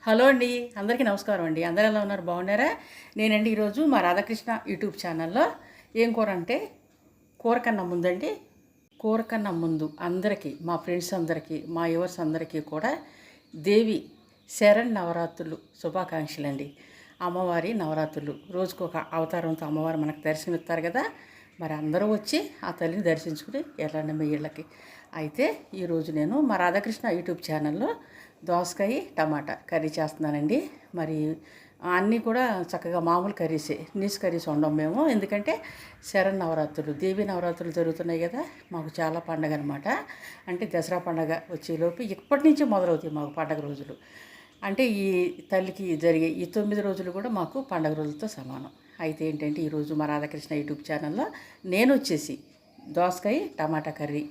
Hello అండి, అందరికీ నమస్కారం అండి. అందరూ ఎలా ఉన్నారు? బాగున్నారా? నేనండి ఈరోజు మా రాధాకృష్ణ యూట్యూబ్ ఛానల్లో ఏం కూర అంటే కూర కన్నా ముందండి, కూర కన్నా ముందు అందరికీ, మా ఫ్రెండ్స్ అందరికీ, మా యువర్స్ అందరికీ కూడా దేవి శరణ్ నవరాత్రులు శుభాకాంక్షలు అండి. అమ్మవారి నవరాత్రులు రోజుకొక అవతారంతో అమ్మవారు మనకు దర్శనమిస్తారు కదా. మరి అందరూ వచ్చి ఆ తల్లిని దర్శించుకుని వెళ్ళండి మీ ఇళ్ళకి. అయితే ఈరోజు నేను మా రాధాకృష్ణ యూట్యూబ్ ఛానల్లో దోసకాయ టమాటా కర్రీ చేస్తున్నానండి. మరి అన్నీ కూడా చక్కగా మామూలు కర్రీసే, నీసు కర్రీస్ వండం మేము. ఎందుకంటే శరణ్ నవరాత్రులు, దేవి నవరాత్రులు జరుగుతున్నాయి కదా. మాకు చాలా పండగ అనమాట. అంటే దసరా పండగ వచ్చేలోపు ఇప్పటి నుంచి మొదలవుతాయి మాకు పండగ రోజులు. అంటే ఈ తల్లికి జరిగే ఈ 9 రోజులు కూడా మాకు పండగ రోజులతో సమానం. అయితే ఏంటంటే ఈరోజు మా రాధాకృష్ణ యూట్యూబ్ ఛానల్లో నేను వచ్చేసి దోసకాయ టమాటా కర్రీ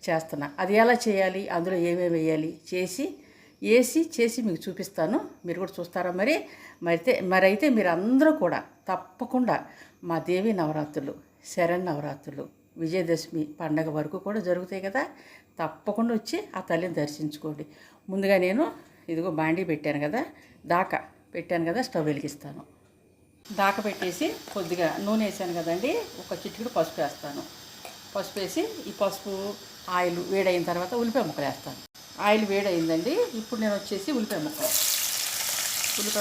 చేస్తున్నా. అది ఎలా చేయాలి, అందులో ఏమేమి వేయాలి చేసి మీకు చూపిస్తాను. మీరు కూడా చూస్తారా? మరైతే మీరు అందరూ కూడా తప్పకుండా మా దేవి నవరాత్రులు, శరణ్ నవరాత్రులు, విజయదశమి పండగ వరకు కూడా జరుగుతాయి కదా. తప్పకుండా వచ్చి ఆ తల్లిని దర్శించుకోండి. ముందుగా నేను ఇదిగో బాండీ పెట్టాను కదా, స్టవ్ వెలిగిస్తాను. దాకా పెట్టేసి కొద్దిగా నూనె వేసాను కదండి, ఒక చిటికెడు పసుపు వేస్తాను. పసుపు వేసి ఈ పసుపు ఆయిల్ వేడైన తర్వాత ఉల్లిపాయ ముక్కలు వేస్తాను. ఆయిల్ వేడైందండి. ఇప్పుడు నేను వచ్చేసి ఉల్లిపాయ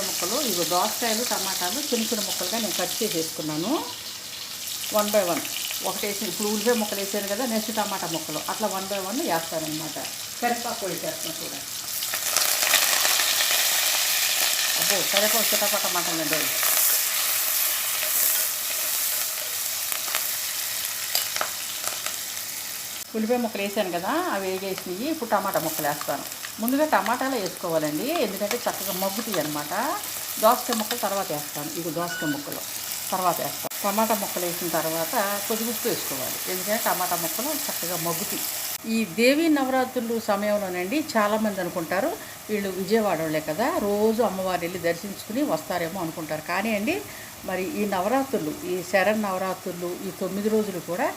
ముక్కలు ఇగో దోసకాయలు టమాటాలు చిన్న చిన్న ముక్కలుగా నేను కట్ చేసి వేసుకున్నాను. 1 by 1 ఒకటేసి ఇప్పుడు ఉల్లిపాయ ముక్కలు వేసాను కదా, నెక్స్ట్ టమాటా ముక్కలు అట్లా 1 by 1 వేస్తానమాట. కరివేపాకు వేసేస్తాను కూడా. అబ్బో కరివేపాకు చిటపట మాటలండి. ఉల్లిపాయ ముక్కలు వేసాను కదా, అవి వేగేసినవి. ఇప్పుడు టమాటా ముక్కలు వేస్తాను. ముందుగా టమాటాలు వేసుకోవాలండి, ఎందుకంటే చక్కగా మగ్గుతాయి అనమాట. దోసకాయ ముక్కలు తర్వాత వేస్తాను. ఇవి దోసకాయ ముక్కలు తర్వాత వేస్తాను. టమాటా ముక్కలు వేసిన తర్వాత కొద్దిగా ఉప్పు వేసుకోవాలి, ఎందుకంటే టమాటా ముక్కలు చక్కగా మగ్గుతాయి. ఈ దేవీ నవరాత్రులు సమయంలోనండి చాలామంది అనుకుంటారు వీళ్ళు విజయవాడ వాళ్ళే కదా, రోజు అమ్మవారిని వెళ్ళి దర్శించుకుని వస్తారేమో అనుకుంటారు. కానీ అండి మరి ఈ నవరాత్రులు, ఈ శరణ్ నవరాత్రులు, ఈ 9 రోజులు కూడా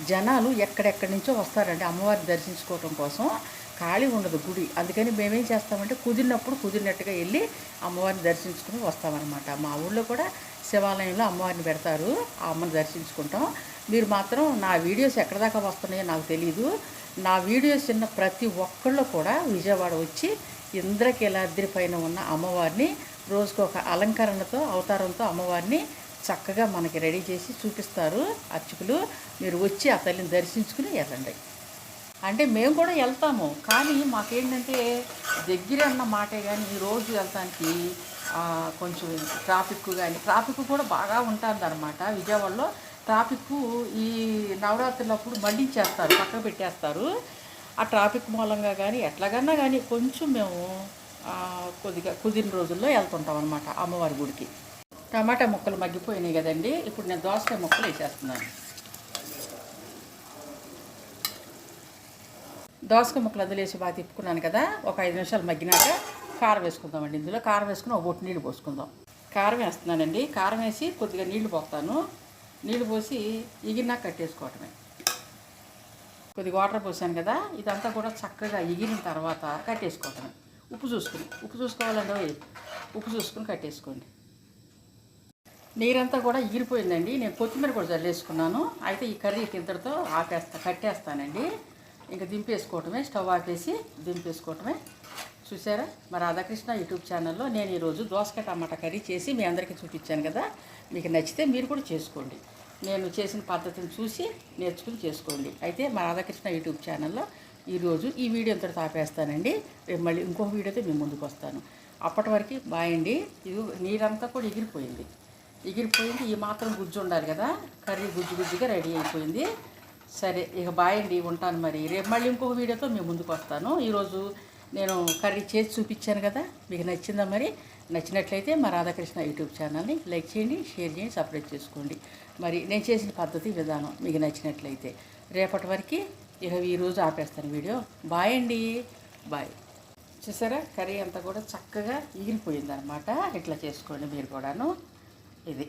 జనాలు ఎక్కడెక్కడి నుంచో వస్తారండి అమ్మవారిని దర్శించుకోవటం కోసం. ఖాళీ ఉండదు గుడి. అందుకని మేమేం చేస్తామంటే కుదిరినట్టుగా వెళ్ళి అమ్మవారిని దర్శించుకుని వస్తామన్నమాట. మా ఊళ్ళో కూడా శివాలయంలో అమ్మవారిని పెడతారు, ఆ అమ్మని దర్శించుకుంటాం. మీరు మాత్రం నా వీడియోస్ ఎక్కడి దాకా వస్తున్నాయో నాకు తెలీదు. నా వీడియోస్ ఉన్న ప్రతి ఒక్కళ్ళు కూడా విజయవాడ వచ్చి ఇంద్రకీలాద్రి పైన ఉన్న అమ్మవారిని రోజుకొక అలంకరణతో అవతారంతో అమ్మవారిని చక్కగా మనకి రెడీ చేసి చూపిస్తారు అర్చకులు. మీరు వచ్చి ఆ తల్లిని దర్శించుకుని వెళ్ళండి. అంటే మేము కూడా వెళ్తాము, కానీ మాకేంటంటే దగ్గర అన్న మాటే, కానీ రోజు వెళ్తానికి కొంచెం ట్రాఫిక్ కూడా బాగా ఉంటుంది అనమాట. విజయవాడలో ట్రాఫిక్ ఈ నవరాత్రులప్పుడు మళ్ళించేస్తారు, పక్కకు పెట్టేస్తారు. ఆ ట్రాఫిక్ మూలంగా కానీ ఎట్లాగన్నా కానీ కొంచెం మేము కొద్దిగా కుదిరిన రోజుల్లో వెళ్తుంటాం అనమాట అమ్మవారి గుడికి. టమాటా ముక్కలు మగ్గిపోయినాయి కదండి, ఇప్పుడు నేను దోసకాయ ముక్కలు వేసేస్తున్నాను. దోసకాయ ముక్కలు అందులేసి బాగా తిప్పుకున్నాను కదా, ఒక 5 నిమిషాలు మగ్గినాక కారం వేసుకుందామండి. ఇందులో కారం వేసుకుని ఒక బొట్టు నీళ్ళు పోసుకుందాం. కారం వేస్తున్నానండి. కారం వేసి కొద్దిగా నీళ్లు పోస్తాను. నీళ్లు పోసి ఎగిరినాక కట్టేసుకోవటమే. కొద్దిగా వాటర్ పోసాను కదా, ఇదంతా కూడా చక్కగా ఎగిరిన తర్వాత కట్టేసుకోవటమే. ఉప్పు చూసుకోవాలండి, ఉప్పు చూసుకుని కట్టేసుకోండి. నీరంతా కూడా ఎగిరిపోయిందండి. నేను కొత్తిమీర కూడా జల్లేసుకున్నాను. అయితే ఈ కర్రీ ఇంతటితో కట్టేస్తానండి. ఇంకా దింపేసుకోవటమే, స్టవ్ ఆపేసి దింపేసుకోవటమే. చూసారా, మా రాధాకృష్ణ యూట్యూబ్ ఛానల్లో నేను ఈరోజు దోసకాయ టమాటా కర్రీ చేసి మీ అందరికీ చూపించాను కదా. మీకు నచ్చితే మీరు కూడా చేసుకోండి. నేను చేసిన పద్ధతిని చూసి నేర్చుకుని చేసుకోండి. అయితే మా రాధాకృష్ణ యూట్యూబ్ ఛానల్లో ఈరోజు ఈ వీడియో ఇంతటితో ఆపేస్తానండి. రేపు మళ్ళీ ఇంకొక వీడియోతో మేము ముందుకు వస్తాను. అప్పటి వరకు బాయ్ అండి. ఇది నీరంతా కూడా ఎగిరిపోయింది. ఈ మాత్రం గుజ్జు ఉండాలి కదా, కర్రీ గుజ్జుగా రెడీ అయిపోయింది. సరే ఇక బాయ్ అండి, ఉంటాను. మరి రేపు మళ్ళీ ఇంకొక వీడియోతో మేము ముందుకు వస్తాను. ఈరోజు నేను కర్రీ చేసి చూపించాను కదా, మీకు నచ్చిందా? మరి నచ్చినట్లయితే మా రాధాకృష్ణ యూట్యూబ్ ఛానల్ని లైక్ చేయండి, షేర్ చేయండి, సబ్స్క్రైబ్ చేసుకోండి. మరి నేను చేసిన పద్ధతి విధానం మీకు నచ్చినట్లయితే రేపటి వరకు ఇక ఈరోజు ఆపేస్తాను వీడియో. బాయ్ అండి, బాయ్. చూసారా, కర్రీ అంతా కూడా చక్కగా ఎగిరిపోయిందనమాట. ఇట్లా చేసుకోండి మీరు కూడాను. ఇది